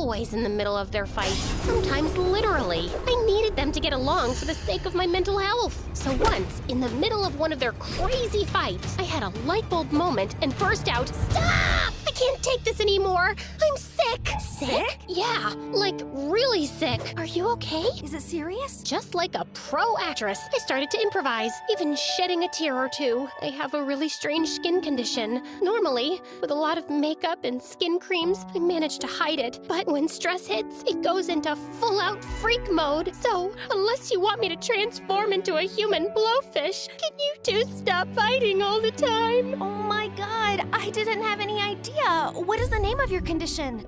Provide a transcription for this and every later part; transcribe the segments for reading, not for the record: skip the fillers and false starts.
always in the middle of their fights, sometimes literally. I needed them to get along for the sake of my mental health. So once, in the middle of one of their crazy fights, I had a light bulb moment and burst out, "Stop! I can't take this anymore! I'm sick!" Sick? Yeah, like really sick. Are you okay? Is it serious? Just like a pro actress, I started to improvise, even shedding a tear or two. I have a really strange skin condition. Normally, with a lot of makeup and skin creams, I manage to hide it. But when stress hits, it goes into full-out freak mode. So, unless you want me to transform into a human blowfish, can you two stop fighting all the time? Oh my god, I didn't have any idea. What is the name of your condition?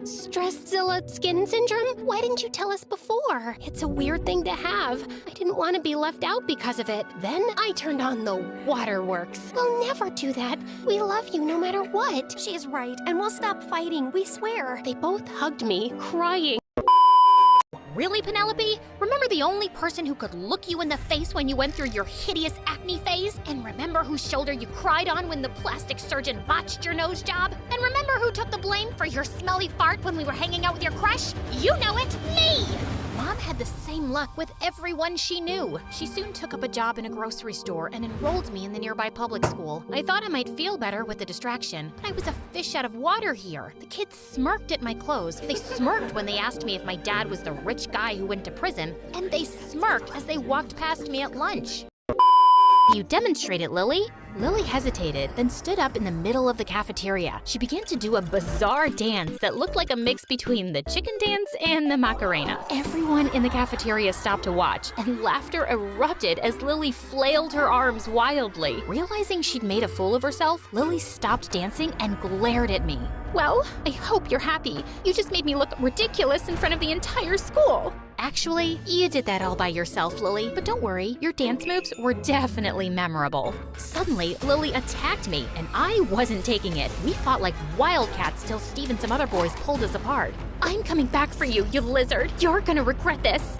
Stress-zilla skin syndrome? Why didn't you tell us before? It's a weird thing to have. I didn't want to be left out because of it. Then I turned on the waterworks. We'll never do that. We love you no matter what. She's right, and we'll stop fighting, we swear. They both hugged me, crying. Really, Penelope? Remember the only person who could look you in the face when you went through your hideous acne phase? And remember whose shoulder you cried on when the plastic surgeon botched your nose job? And remember who took the blame for your smelly fart when we were hanging out with your crush? You know it, me! Mom had the same luck with everyone she knew. She soon took up a job in a grocery store and enrolled me in the nearby public school. I thought I might feel better with the distraction, but I was a fish out of water here. The kids smirked at my clothes. They smirked when they asked me if my dad was the rich guy who went to prison, and they smirked as they walked past me at lunch. You demonstrate it, Lily. Lily hesitated, then stood up in the middle of the cafeteria. She began to do a bizarre dance that looked like a mix between the chicken dance and the Macarena. Everyone in the cafeteria stopped to watch, and laughter erupted as Lily flailed her arms wildly. Realizing she'd made a fool of herself, Lily stopped dancing and glared at me. Well, I hope you're happy. You just made me look ridiculous in front of the entire school. Actually, you did that all by yourself, Lily, but don't worry, your dance moves were definitely memorable. Suddenly, Lily attacked me, and I wasn't taking it. We fought like wildcats till Steve and some other boys pulled us apart. I'm coming back for you, you lizard. You're gonna regret this.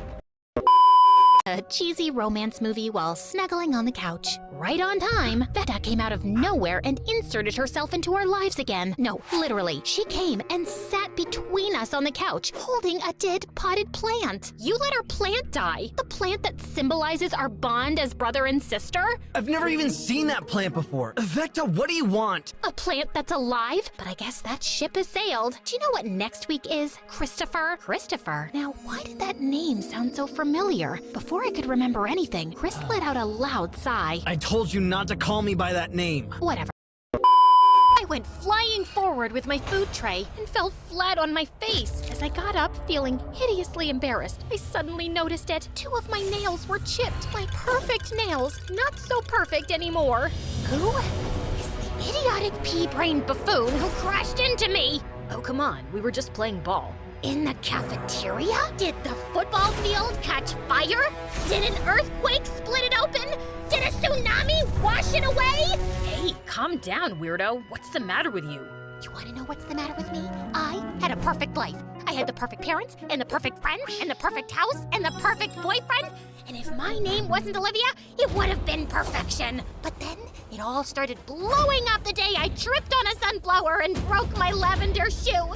A cheesy romance movie while snuggling on the couch. Right on time, Veta came out of nowhere and inserted herself into our lives again. No, literally, she came and sat between us on the couch, holding a dead potted plant. You let our plant die? The plant that symbolizes our bond as brother and sister? I've never even seen that plant before. Vecta, what do you want? A plant that's alive? But I guess that ship has sailed. Do you know what next week is? Christopher? Christopher? Now, why did that name sound so familiar? Before I could remember anything, Chris let out a loud sigh. I told you not to call me by that name. Whatever. I went flying forward with my food tray and fell flat on my face. As I got up, feeling hideously embarrassed, I suddenly noticed it. 2 of my nails were chipped. My perfect nails. Not so perfect anymore. Who is the idiotic pea-brained buffoon who crashed into me? Oh, come on, we were just playing ball. In the cafeteria? Did the football field catch fire? Did an earthquake split it open? Did a tsunami wash it away? Hey, calm down, weirdo. What's the matter with you? You want to know what's the matter with me? I had a perfect life. I had the perfect parents, and the perfect friends, and the perfect house, and the perfect boyfriend. And if my name wasn't Olivia, it would have been perfection. But then it all started blowing up the day I tripped on a sunflower and broke my lavender shoe.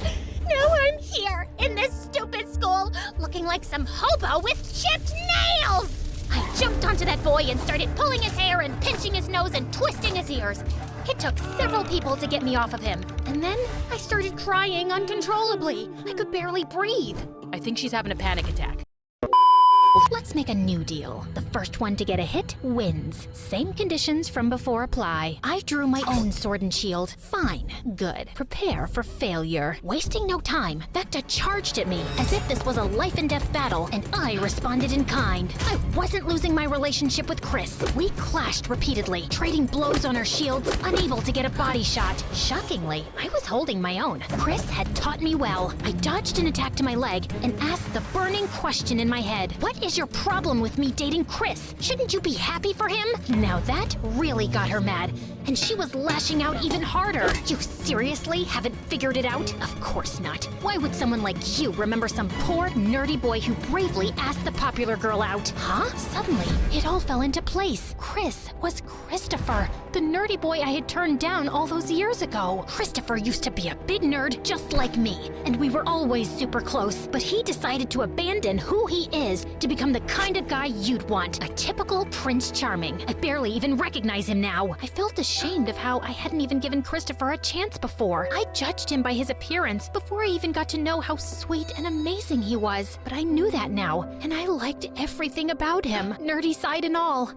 Now I'm here in this stupid school, looking like some hobo with chipped nails. I jumped onto that boy and started pulling his hair and pinching his nose and twisting his ears. It took several people to get me off of him. And then I started crying uncontrollably. I could barely breathe. I think she's having a panic attack. Let's make a new deal. The first one to get a hit wins. Same conditions from before apply. I drew my own sword and shield. Fine. Good. Prepare for failure. Wasting no time, Vecta charged at me as if this was a life and death battle, and I responded in kind. I wasn't losing my relationship with Chris. We clashed repeatedly, trading blows on our shields, unable to get a body shot. Shockingly, I was holding my own. Chris had taught me well. I dodged an attack to my leg and asked the burning question in my head. What is your problem with me dating Chris? Shouldn't you be happy for him? Now that really got her mad, and she was lashing out even harder. You seriously haven't figured it out? Of course not. Why would someone like you remember some poor, nerdy boy who bravely asked the popular girl out? Huh? Suddenly, it all fell into place. Chris was Christopher, the nerdy boy I had turned down all those years ago. Christopher used to be a big nerd just like me, and we were always super close, but he decided to abandon who he is to become the kind of guy you'd want, a typical Prince Charming. I barely even recognize him now. I felt ashamed of how I hadn't even given Christopher a chance before. I judged him by his appearance before I even got to know how sweet and amazing he was, but I knew that now, and I liked everything about him, nerdy side and all.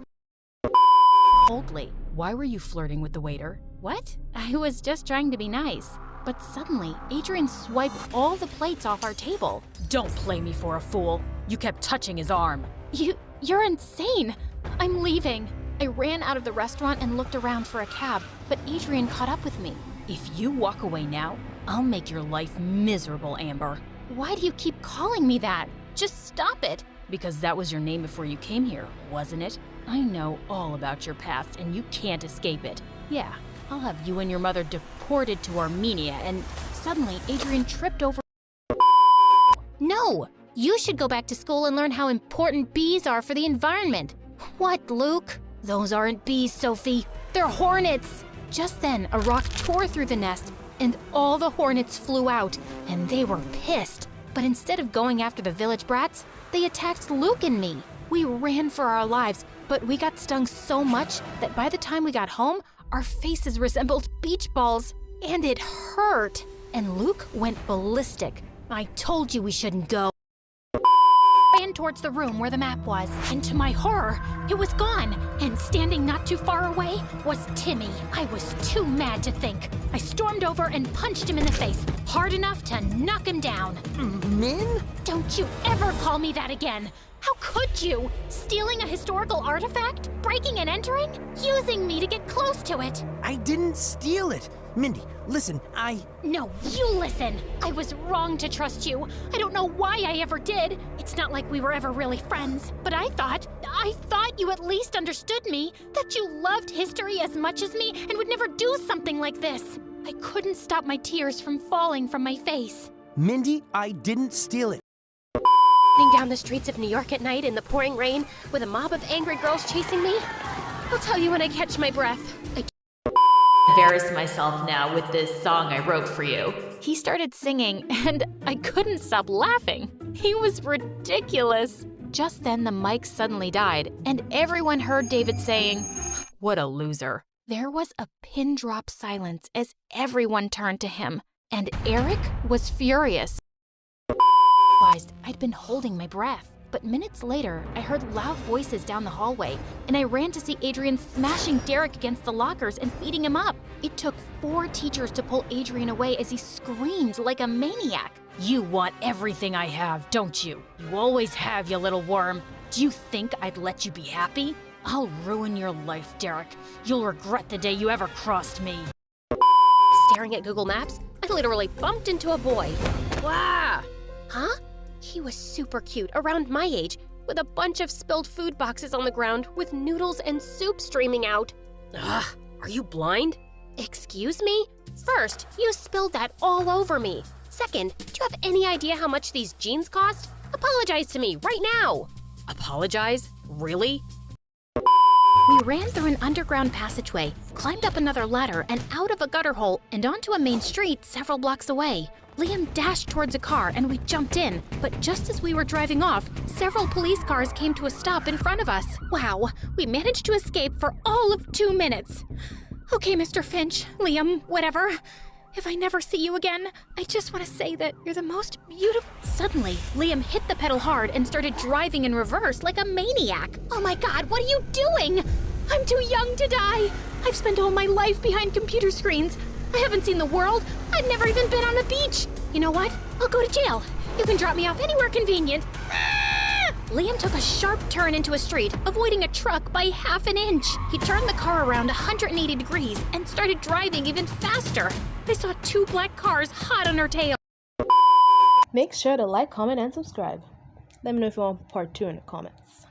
Coldly, why were you flirting with the waiter? What? I was just trying to be nice. But suddenly, Adrian swiped all the plates off our table. Don't play me for a fool. You kept touching his arm. You're insane. I'm leaving. I ran out of the restaurant and looked around for a cab, but Adrian caught up with me. If you walk away now, I'll make your life miserable, Amber. Why do you keep calling me that? Just stop it. Because that was your name before you came here, wasn't it? I know all about your past and you can't escape it. Yeah, I'll have you and your mother deported to Armenia and… Suddenly, Adrian tripped over. No! You should go back to school and learn how important bees are for the environment. What, Luke? Those aren't bees, Sophie. They're hornets. Just then, a rock tore through the nest, and all the hornets flew out, and they were pissed. But instead of going after the village brats, they attacked Luke and me. We ran for our lives, but we got stung so much that by the time we got home, our faces resembled beach balls, and it hurt. And Luke went ballistic. I told you we shouldn't go. Ran towards the room where the map was, and to my horror, it was gone. And standing not too far away was Timmy. I was too mad to think. I stormed over and punched him in the face, hard enough to knock him down. Min? Don't you ever call me that again. How could you? Stealing a historical artifact? Breaking and entering? Using me to get close to it? I didn't steal it. Mindy, listen, No, you listen. I was wrong to trust you. I don't know why I ever did. It's not like we were ever really friends. But I thought you at least understood me, that you loved history as much as me and would never do something like this. I couldn't stop my tears from falling from my face. Mindy, I didn't steal it. Down the streets of New York at night in the pouring rain with a mob of angry girls chasing me? I'll tell you when I catch my breath. Embarrass myself now with this song I wrote for you. He started singing, and I couldn't stop laughing. He was ridiculous. Just then, the mic suddenly died, and everyone heard David saying, What a loser. There was a pin drop silence as everyone turned to him, and Eric was furious. I realized I'd been holding my breath. But minutes later, I heard loud voices down the hallway, and I ran to see Adrian smashing Derek against the lockers and beating him up. It took 4 teachers to pull Adrian away as he screamed like a maniac. You want everything I have, don't you? You always have, you little worm. Do you think I'd let you be happy? I'll ruin your life, Derek. You'll regret the day you ever crossed me. Staring at Google Maps, I literally bumped into a boy. Wow! Huh? He was super cute, around my age, with a bunch of spilled food boxes on the ground with noodles and soup streaming out. Ugh, are you blind? Excuse me? First, you spilled that all over me. Second, do you have any idea how much these jeans cost? Apologize to me right now. Apologize? Really? We ran through an underground passageway, climbed up another ladder and out of a gutter hole and onto a main street several blocks away. Liam dashed towards a car and we jumped in, but just as we were driving off, several police cars came to a stop in front of us. Wow, we managed to escape for all of 2 minutes. Okay, Mr. Finch, Liam, whatever. If I never see you again, I just want to say that you're the most beautiful… Suddenly, Liam hit the pedal hard and started driving in reverse like a maniac. Oh my God, what are you doing? I'm too young to die. I've spent all my life behind computer screens. I haven't seen the world. I've never even been on a beach. You know what? I'll go to jail. You can drop me off anywhere convenient. Ah! Liam took a sharp turn into a street, avoiding a truck by half an inch. He turned the car around 180 degrees and started driving even faster. I saw 2 black cars hot on her tail. Make sure to like, comment, and subscribe. Let me know if you want part 2 in the comments.